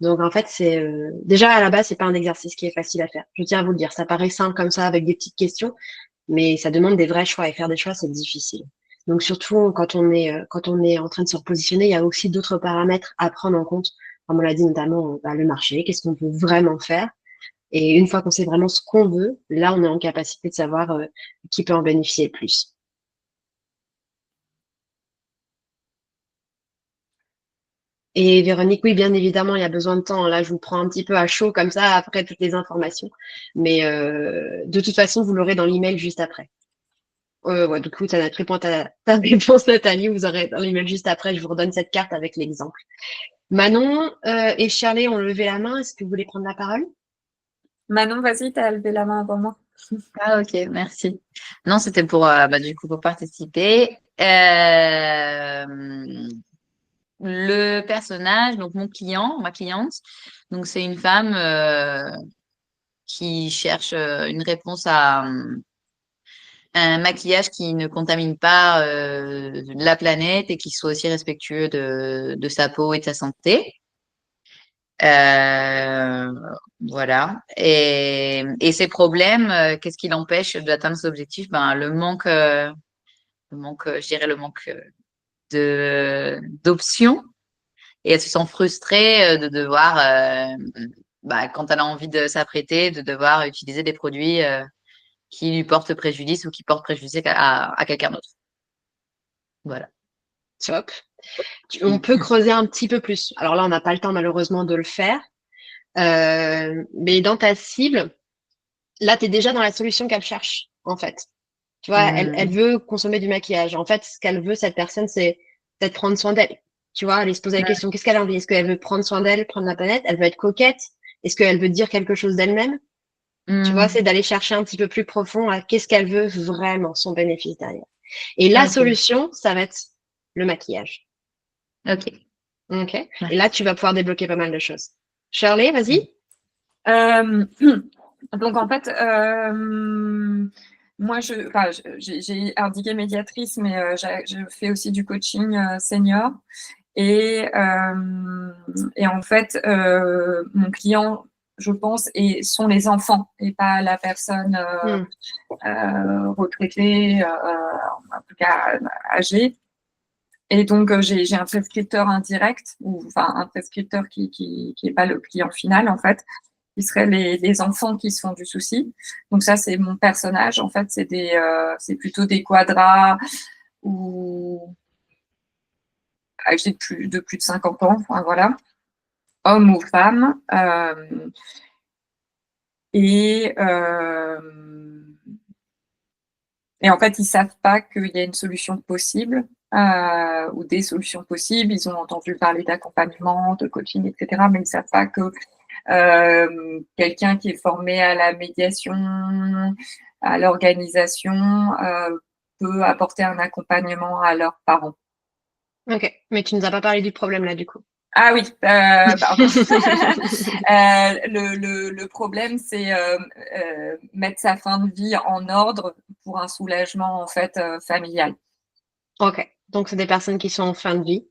[SPEAKER 1] Donc en fait, c'est déjà à la base, c'est pas un exercice qui est facile à faire. Je tiens à vous le dire, ça paraît simple comme ça avec des petites questions, mais ça demande des vrais choix et faire des choix, c'est difficile. Donc surtout quand on est en train de se repositionner, il y a aussi d'autres paramètres à prendre en compte, comme on l'a dit notamment le marché, qu'est-ce qu'on veut vraiment faire. Et une fois qu'on sait vraiment ce qu'on veut, là, on est en capacité de savoir qui peut en bénéficier le plus. Et Véronique, oui, bien évidemment, il y a besoin de temps. Là, je vous prends un petit peu à chaud comme ça après toutes les informations. Mais de toute façon, vous l'aurez dans l'email juste après. Ouais, du coup, tu as répondu à ta réponse, Nathalie. Vous aurez dans l'email juste après. Je vous redonne cette carte avec l'exemple. Manon et Shirley ont levé la main. Est-ce que vous voulez prendre la parole?
[SPEAKER 2] Manon, vas-y, tu as levé la main avant moi.
[SPEAKER 3] Ah, ok, merci. Non, c'était pour, du coup, pour participer. Le personnage, donc mon client, ma cliente, donc c'est une femme qui cherche une réponse un maquillage qui ne contamine pas la planète et qui soit aussi respectueux de sa peau et de sa santé. Euh, voilà. Et ces problèmes, qu'est-ce qui l'empêche d'atteindre ses objectifs? Ben, je dirais le manque d'options. Et elle se sent frustrée de devoir, quand elle a envie de s'apprêter, de devoir utiliser des produits qui lui portent préjudice ou qui portent préjudice à quelqu'un d'autre. Voilà.
[SPEAKER 1] Top. On peut creuser un petit peu plus. Alors là, on n'a pas le temps malheureusement de le faire. Mais dans ta cible, là, tu es déjà dans la solution qu'elle cherche, en fait. Tu vois, elle veut consommer du maquillage. En fait, ce qu'elle veut, cette personne, c'est peut-être prendre soin d'elle. Tu vois, aller se poser la question, qu'est-ce qu'elle a envie? Est-ce qu'elle veut prendre soin d'elle, prendre la planète? Elle veut être coquette? Est-ce qu'elle veut dire quelque chose d'elle-même? Tu vois, c'est d'aller chercher un petit peu plus profond à qu'est-ce qu'elle veut vraiment, son bénéfice derrière. Et la solution, ça va être le maquillage.
[SPEAKER 3] Ok.
[SPEAKER 1] Ok. Et là, tu vas pouvoir débloquer pas mal de choses. Shirley, vas-y.
[SPEAKER 2] Donc, en fait, moi, j'ai indiqué médiatrice, mais je fais aussi du coaching senior. Et en fait, mon client, je pense, sont les enfants et pas la personne retraitée, en tout cas âgée. Et donc, j'ai un prescripteur indirect, enfin un prescripteur qui n'est pas le client final, en fait, qui seraient les enfants qui se font du souci. Donc ça, c'est mon personnage. En fait, c'est plutôt des quadras ou âgés de plus de 50 ans, enfin, voilà, hommes ou femmes. Et en fait, ils ne savent pas qu'il y a une solution possible ou des solutions possibles. Ils ont entendu parler d'accompagnement, de coaching, etc., mais ils ne savent pas que quelqu'un qui est formé à la médiation, à l'organisation, peut apporter un accompagnement à leurs parents.
[SPEAKER 1] Ok, mais tu ne nous as pas parlé du problème là, du coup.
[SPEAKER 2] Ah oui, pardon. Le problème, c'est mettre sa fin de vie en ordre pour un soulagement en fait familial.
[SPEAKER 1] Ok, donc c'est des personnes qui sont en fin de vie,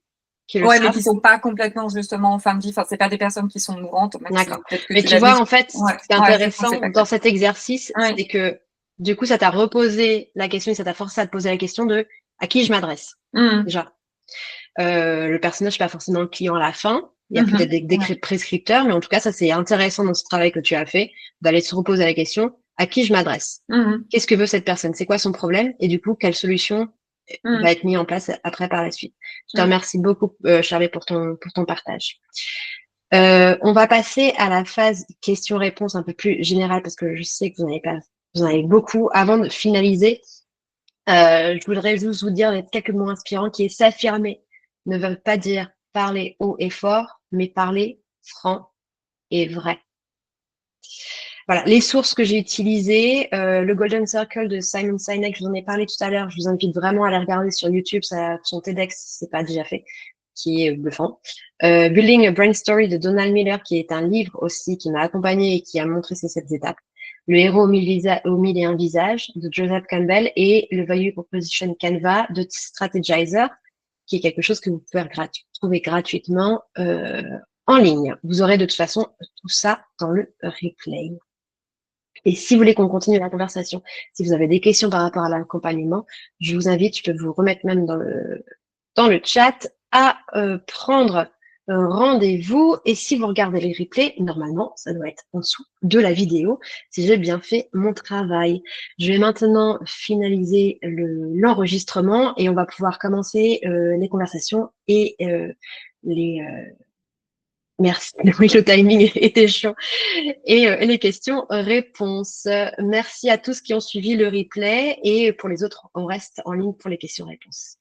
[SPEAKER 1] qui le
[SPEAKER 2] Ouais,
[SPEAKER 1] savent.
[SPEAKER 2] mais qui sont pas complètement justement en fin de vie. Enfin, c'est pas des personnes qui sont mourantes.
[SPEAKER 1] D'accord. Mais tu vois, en fait, ce qui est intéressant dans cet exercice,
[SPEAKER 2] ouais.
[SPEAKER 1] c'est que du coup, ça t'a reposé la question et ça t'a forcé à te poser la question de à qui je m'adresse. Déjà. Le personnage, pas forcément le client à la fin. Il y a peut-être des prescripteurs, mais en tout cas, ça c'est intéressant dans ce travail que tu as fait, d'aller se reposer la question à qui je m'adresse. Qu'est-ce que veut cette personne? C'est quoi son problème? Et du coup, quelle solution va être mise en place après par la suite? Je te remercie beaucoup, Charlie, pour ton partage. On va passer à la phase questions-réponses un peu plus générale parce que je sais que vous en avez beaucoup. Avant de finaliser, je voudrais juste vous dire quelques mots inspirants qui est s'affirmer ne veut pas dire parler haut et fort, mais parler franc et vrai. Voilà, les sources que j'ai utilisées, le Golden Circle de Simon Sinek, je vous en ai parlé tout à l'heure, je vous invite vraiment à aller regarder sur YouTube, son TEDx, si ce n'est pas déjà fait, qui est bluffant. Building a Brain Story de Donald Miller, qui est un livre aussi qui m'a accompagné et qui a montré ces 7 étapes. Le héros aux mille et un visages de Joseph Campbell et le Value Proposition Canva de Strategizer, qui est quelque chose que vous pouvez trouver gratuitement en ligne. Vous aurez de toute façon tout ça dans le replay. Et si vous voulez qu'on continue la conversation, si vous avez des questions par rapport à l'accompagnement, je vous invite, je peux vous remettre même dans le chat, à prendre rendez-vous. Et si vous regardez les replays, normalement, ça doit être en dessous de la vidéo, si j'ai bien fait mon travail. Je vais maintenant finaliser l'enregistrement et on va pouvoir commencer les conversations et les... Merci, oui, le timing était chiant. Et les questions-réponses. Merci à tous qui ont suivi le replay et pour les autres, on reste en ligne pour les questions-réponses.